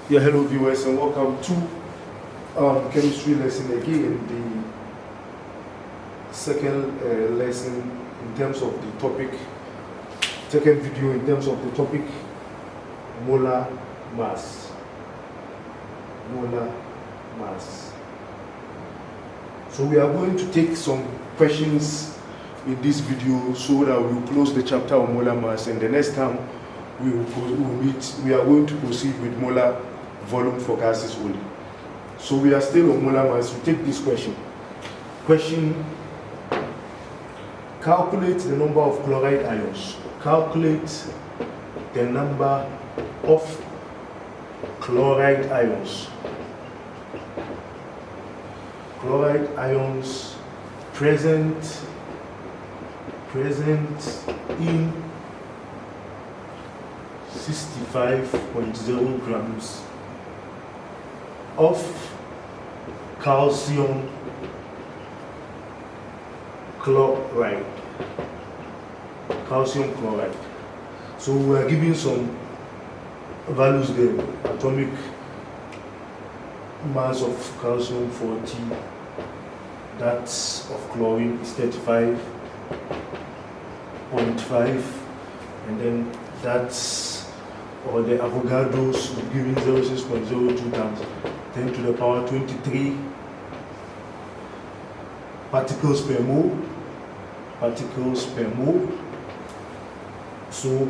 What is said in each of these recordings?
Yeah, hello viewers and welcome to chemistry lesson again, the second lesson in terms of the topic, second video in terms of the topic molar mass. Molar mass. So we are going to take some questions in this video so that we will close the chapter on molar mass, and the next time we are going to proceed with molar volume for gases only. So we are still on molar mass. We take this question. Calculate the number of chloride ions. Calculate the number of chloride ions. Chloride ions present in 65.0 grams of calcium chloride. So we are giving some values there. Atomic mass of calcium 40, that of chlorine is 35.5, and then that's, or the Avogadro's giving 06.02 times 10 to the power 23 particles per mole. So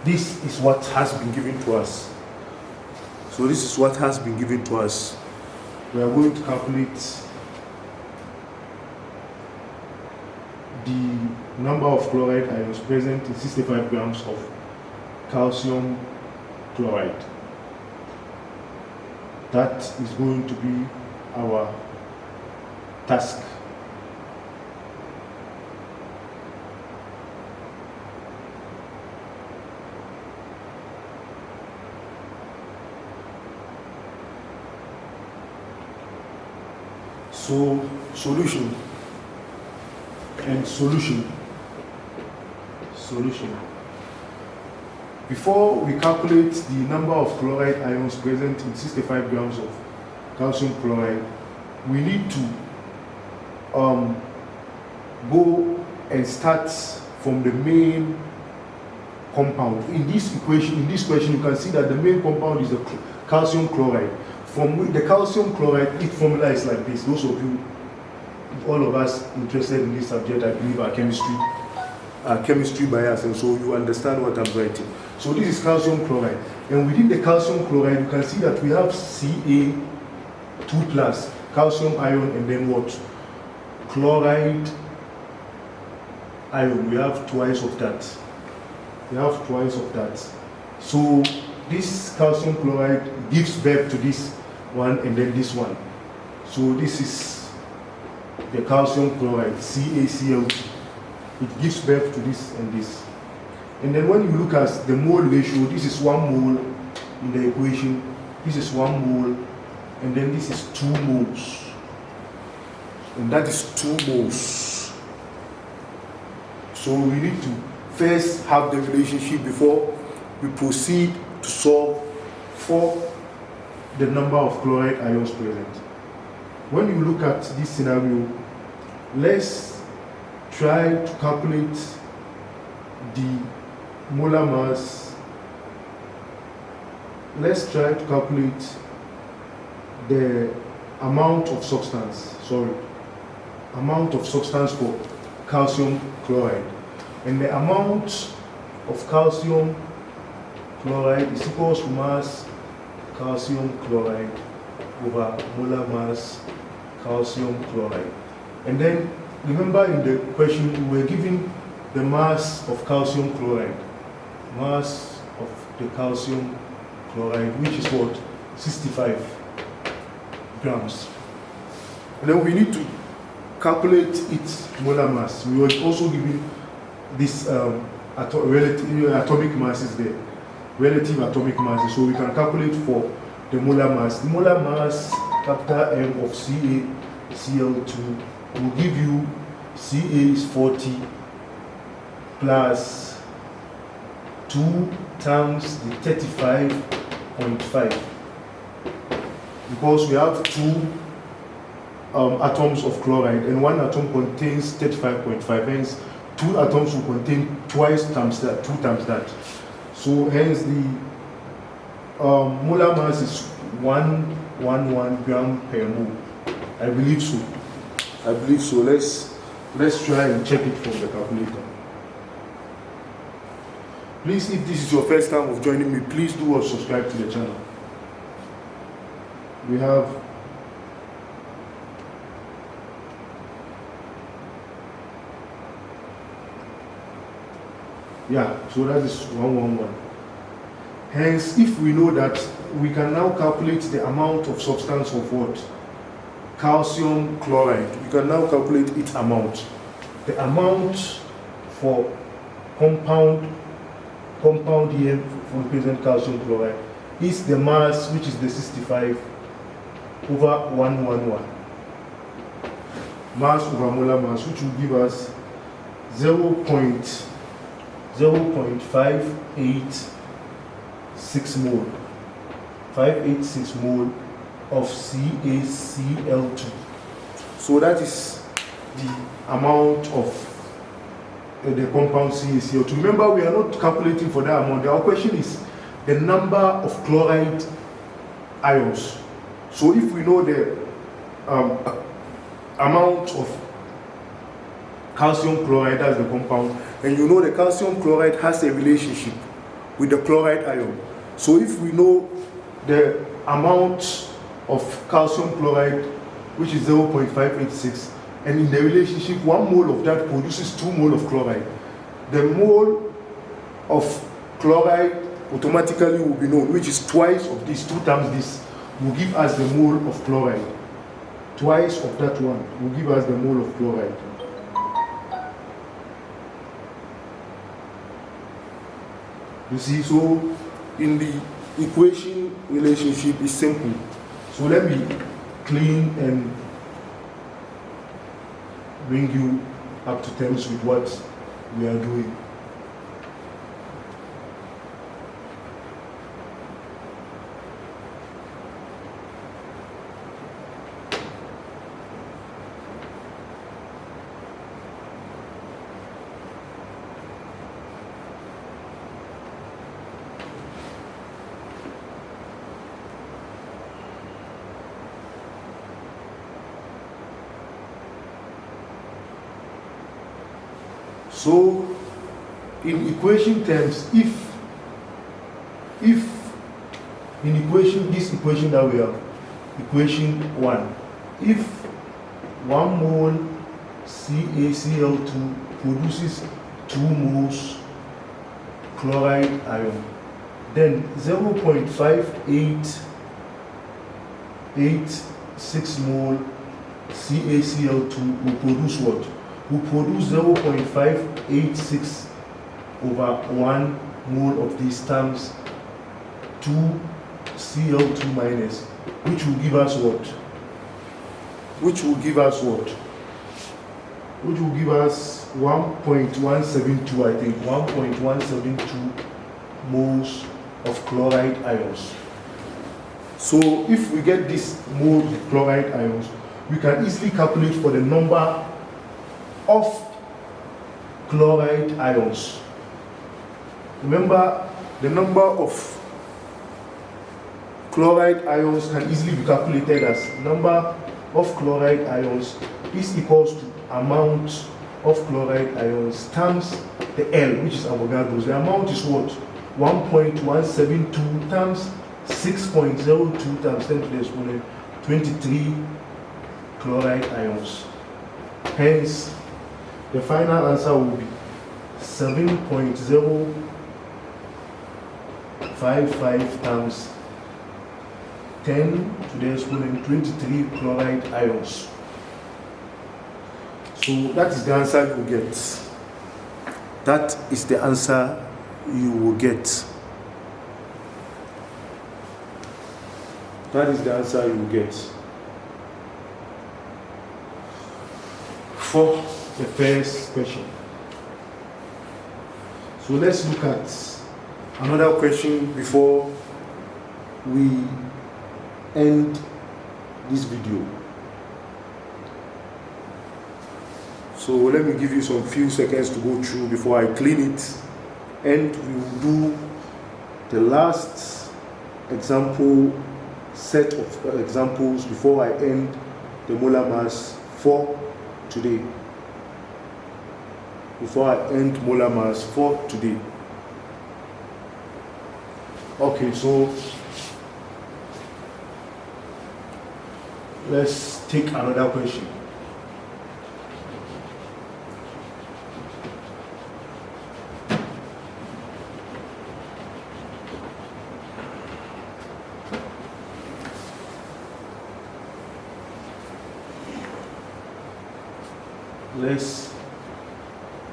this is what has been given to us. We are going to calculate the number of chloride ions present in 65 grams of calcium chloride. That is going to be our task. So solution. Before we calculate the number of chloride ions present in 65 grams of calcium chloride, we need to go and start from the main compound. In this question, you can see that the main compound is the calcium chloride. From the calcium chloride, its formula is like this. Those of you, all of us interested in this subject, I believe, are chemistry bias, and so you understand what I'm writing. So this is calcium chloride, and within the calcium chloride, you can see that we have Ca2 plus calcium ion, and then what? Chloride ion. We have twice of that. So this calcium chloride gives birth to this one and then this one. So this is the calcium chloride, CaCl2. It gives birth to this and this. And then when you look at the mole ratio, this is 1 mole in the equation, this is 1 mole, and then this is 2 moles. And that is 2 moles. So we need to first have the relationship before we proceed to solve for the number of chloride ions present. When you look at this scenario, let's try to calculate the molar mass. Let's try to calculate the amount of substance for calcium chloride. And the amount of calcium chloride is equals to mass calcium chloride over molar mass calcium chloride. And then remember, in the question we were given the mass of calcium chloride, which is what? 65 grams. And then we need to calculate its molar mass. We were also given this atomic masses there, relative atomic masses. So we can calculate for the molar mass. The molar mass, capital M of CaCl2, will give you Ca is 40 plus 2 times the 35.5. because we have two atoms of chloride and one atom contains 35.5, hence two atoms will contain twice times that, 2 times that. So hence the molar mass is 111 gram per mole. I believe so. Let's try and check it from the calculator. Please, if this is your first time of joining me, please do subscribe to the channel. We have so that is 111. Hence, if we know that, we can now calculate the amount of substance of what? Calcium chloride. We can now calculate its amount. The amount for compound here for the present calcium chloride is the mass, which is the 65 over 111. Mass over molar mass, which will give us 0.586 mole. 586 mole of CaCl2. So that is the amount of the compound CaCl2. Remember, we are not calculating for that amount. Our question is the number of chloride ions. So if we know the amount of calcium chloride as the compound, and you know the calcium chloride has a relationship with the chloride ion. So if we know the amount of calcium chloride, which is 0.586, and in the relationship 1 mole of that produces 2 mole of chloride, the mole of chloride automatically will be known, which is twice of this, 2 times this, will give us the mole of chloride. Twice of that one will give us the mole of chloride. You see, so in the equation, relationship is simple. So let me clean and bring you up to terms with what we are doing. So, in equation terms, if in equation, this equation that we have, equation 1, if 1 mole CaCl2 produces 2 moles chloride ion, then 0.586 mole CaCl2 will produce what? Will produce 0.586 over 1 mole of these times 2 Cl2 minus, which will give us what? Which will give us 1.172, I think, 1.172 moles of chloride ions. So if we get this mole of chloride ions, we can easily calculate for the number of chloride ions. Remember, the number of chloride ions can easily be calculated as number of chloride ions is equals to amount of chloride ions times the L, which is Avogadro's. The amount is what? 1.172 times 6.02 times 10 to the exponent 23 chloride ions. Hence, the final answer will be 7.055 times 10 to the exponent 23 chloride ions. So that is the answer you will get. That is the answer you will get. That is the answer you will get for the first question. So let's look at another question before we end this video. So let me give you some few seconds to go through before I clean it, and we will do the last example set of examples before I end the molar mass for today. Before I end molar mass for today. Okay, so let's take another question.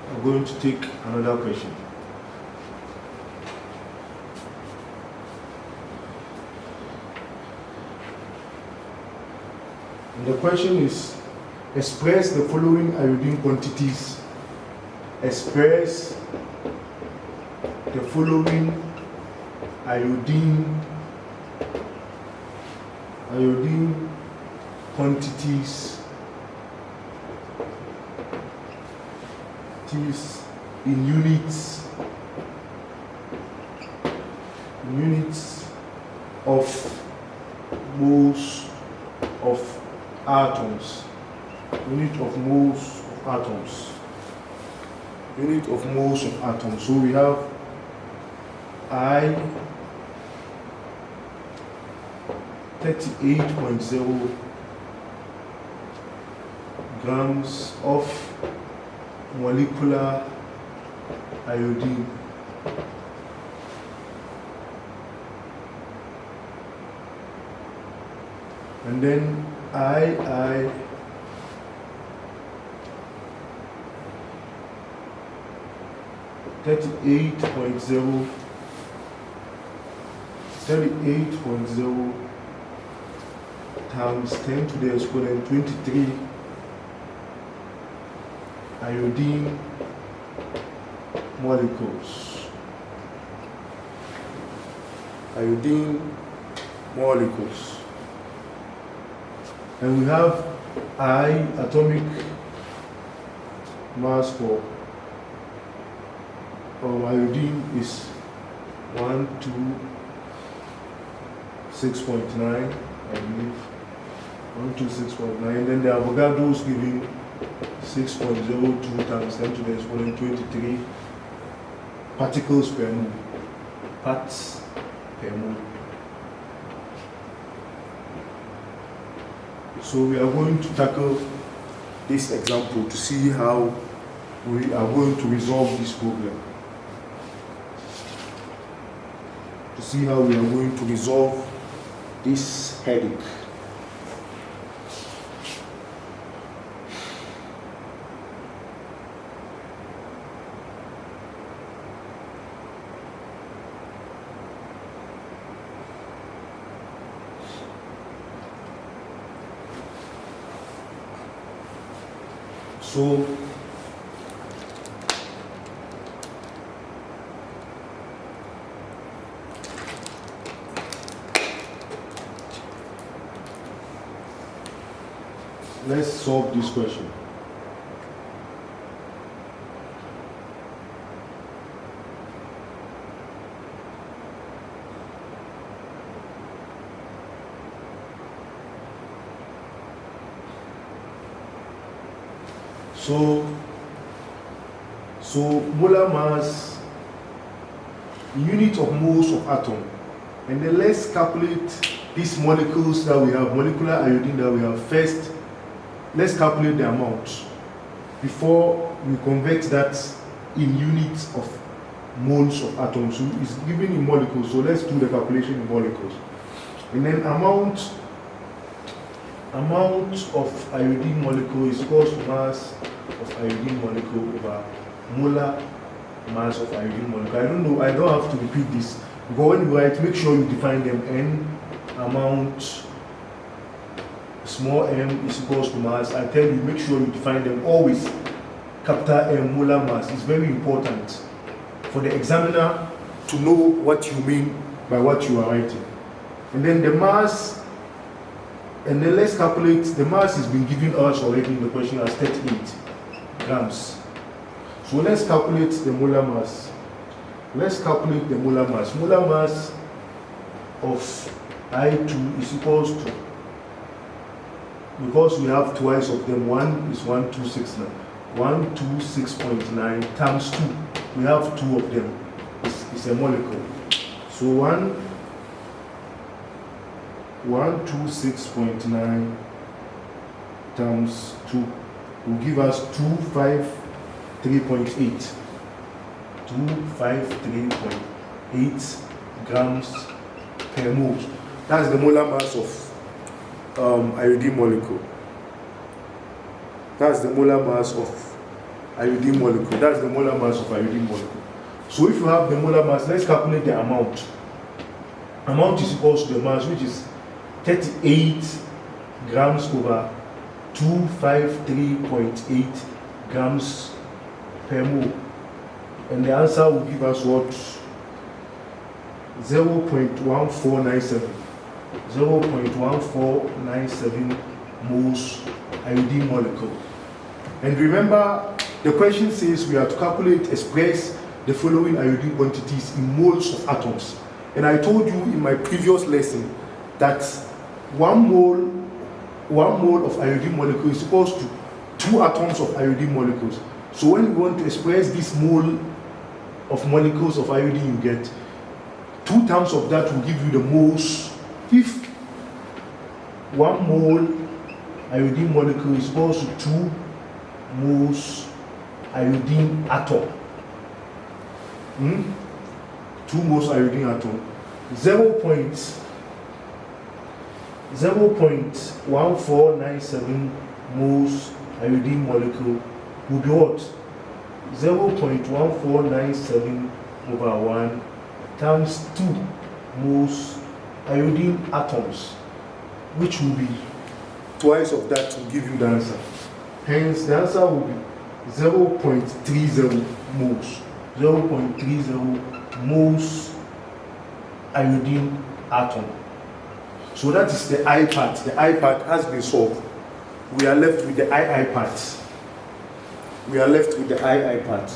I'm going to take another question. And the question is, express the following iodine quantities. Express the following iodine quantities in units of moles of atoms. Unit of moles of atoms. Unit of moles of atoms. So we have I 38.0 grams of molecular iodine. And then I 38.0 times 10 to the exponent 23 iodine molecules. Iodine molecules. And we have I atomic mass for iodine is 126.9, I believe. 126.9, and then the Avogadro is giving 6.02 times 10 to the exponent 23 particles per mole. Parts per mole. So we are going to tackle this example to see how we are going to resolve this problem. To see how we are going to resolve this headache. So let's solve this question. So molar mass, unit of moles of atom, and then let's calculate these molecules that we have, molecular iodine that we have. First, let's calculate the amount before we convert that in units of moles of atoms. So it's given in molecules, so let's do the calculation in molecules. And then amount of iodine molecule is equals to mass of iodine molecule over molar mass of iodine molecule. I don't know, I don't have to repeat this, because when you write, make sure you define them. N amount, small m is equals to mass. I tell you, make sure you define them always. Capital M, molar mass, is very important for the examiner to know what you mean by what you are writing. And then the mass And then let's calculate, the mass has been given us already in the question as 38 grams. So let's calculate the molar mass. Let's calculate the molar mass. Molar mass of I2 is equals to, because we have twice of them, one is 1269. 126.9 times 2. We have two of them. It's a molecule. So 126.9 times 2 will give us 253.8. 253.8 grams per mole. That's the molar mass of iodine molecule. That's the molar mass of iodine molecule. That's the molar mass of iodine molecule. So if you have the molar mass, let's calculate the amount. Amount is equal to the mass, which is 38 grams over 253.8 grams per mole. And the answer will give us what? 0.1497. 0.1497 moles iodine molecule. And remember, the question says we have to calculate, express the following iodine quantities in moles of atoms. And I told you in my previous lesson that 1 mole of iodine molecule is equal to 2 atoms of iodine molecules. So when you want to express this mole of molecules of iodine, you get 2 times of that will give you the moles. If 1 mole iodine molecule is equal to 2 moles iodine atom. 2 moles iodine atom. 0.1497 moles iodine molecule will be what? 0.1497 over 1 times 2 moles iodine atoms, which will be twice of that to give you the answer. Hence, the answer will be 0.30 moles. 0.30 moles iodine atom. So that is the I part. The I part has been solved. We are left with the II part. We are left with the II part.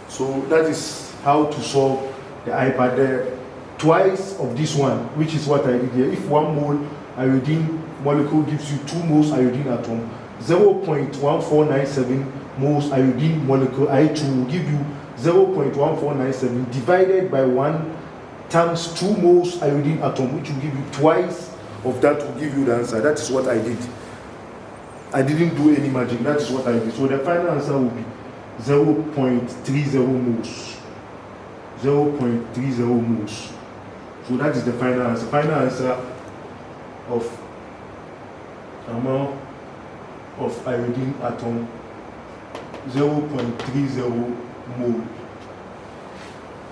So that is how to solve the I part. Twice of this one, which is what I did here. If 1 mole iodine molecule gives you 2 moles iodine atom, 0.1497 moles iodine molecule I2 will give you 0.1497 divided by 1 times 2 moles iodine atom, which will give you twice of that, will give you the answer. That is what I did. I didn't do any magic. That is what I did. So the final answer will be 0.30 moles. 0.30 moles. So that is the final answer. Final answer of amount of iodine atom, 0.30 mole.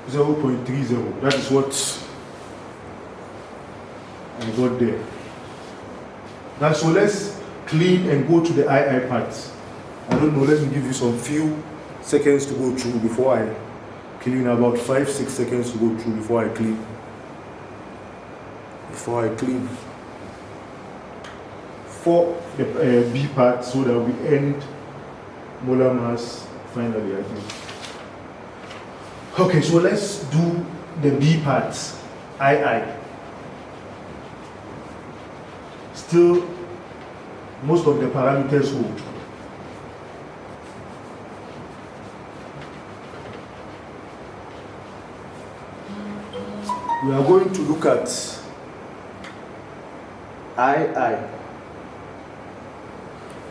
0.30. That is what I got there. Now, so let's clean and go to the II part. I don't know, let me give you some few seconds to go through before I clean. About 5-6 seconds to go through before I clean. For the B part, so that we end molar mass finally, I think. Okay, so let's do the B part, II. Still, most of the parameters hold. We are going to look at II.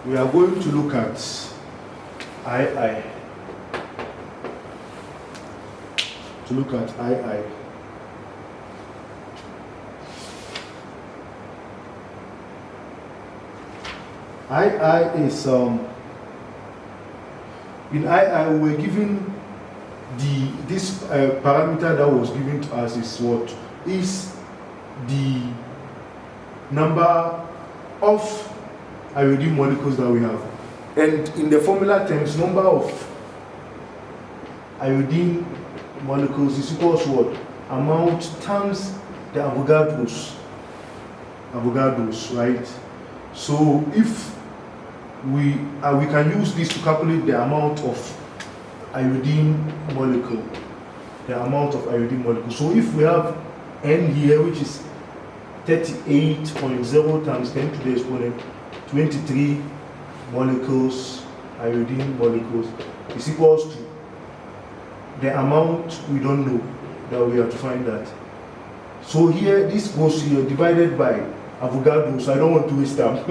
We are going to look at II. To look at II. II is in II we were given this parameter that was given to us is what is the number of iodine molecules that we have, and in the formula terms, number of iodine molecules is equal to what? Amount times the Avogadros, right? So if we can use this to calculate the amount of iodine molecule, So if we have N here, which is 38.0 times 10 to the exponent 23 molecules, iodine molecules, is equals to the amount we don't know that we have to find that. So here, this goes here divided by Avogadro, so I don't want to waste time.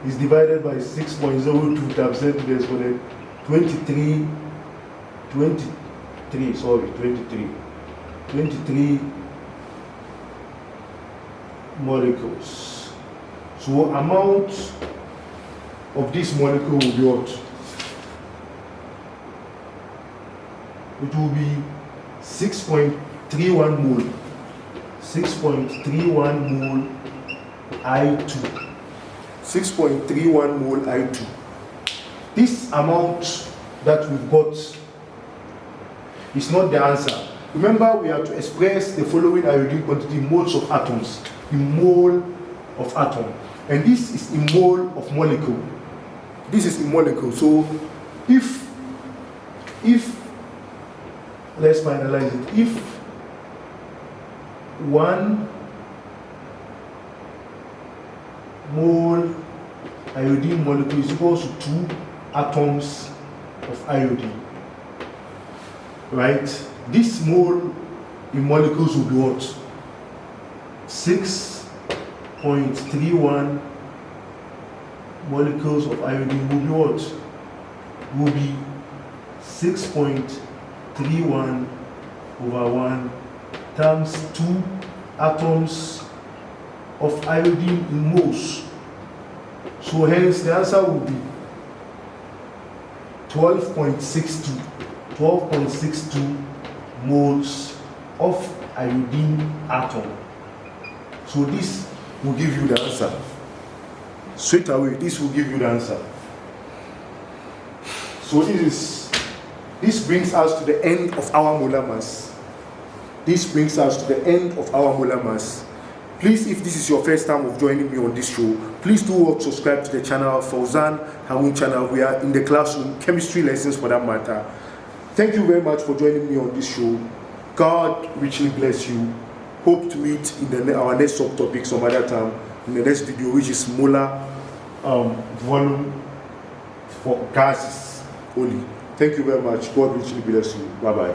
It's divided by 6.02 times 10 to the exponent 23 molecules. So amount of this molecule will be what? It will be 6.31 mole. 6.31 mole I2. 6.31 mole I2. This amount that we've got is not the answer. Remember, we have to express the following iodine quantity in moles of atoms. In mole of atom. And this is in mole of molecule. This is in molecule. So if let's finalize it. If 1 mole iodine molecule is equal to 2 atoms of iodine, right? This mole in molecules will be what? 6.31 molecules of iodine will be what? Will be 6.31 over 1 times 2 atoms of iodine in moles. So hence the answer will be 12.62 moles of iodine atom. So this will give you the answer. Straight away, this will give you the answer. So this brings us to the end of our molar mass. Please, if this is your first time of joining me on this show, please do subscribe to the channel, Fauzan Harun channel. We are in the classroom, chemistry lessons for that matter. Thank you very much for joining me on this show. God richly bless you. Hope to meet in our next subtopic some other time, in the next video, which is molar volume for gases only. Thank you very much. God richly bless you. Bye-bye.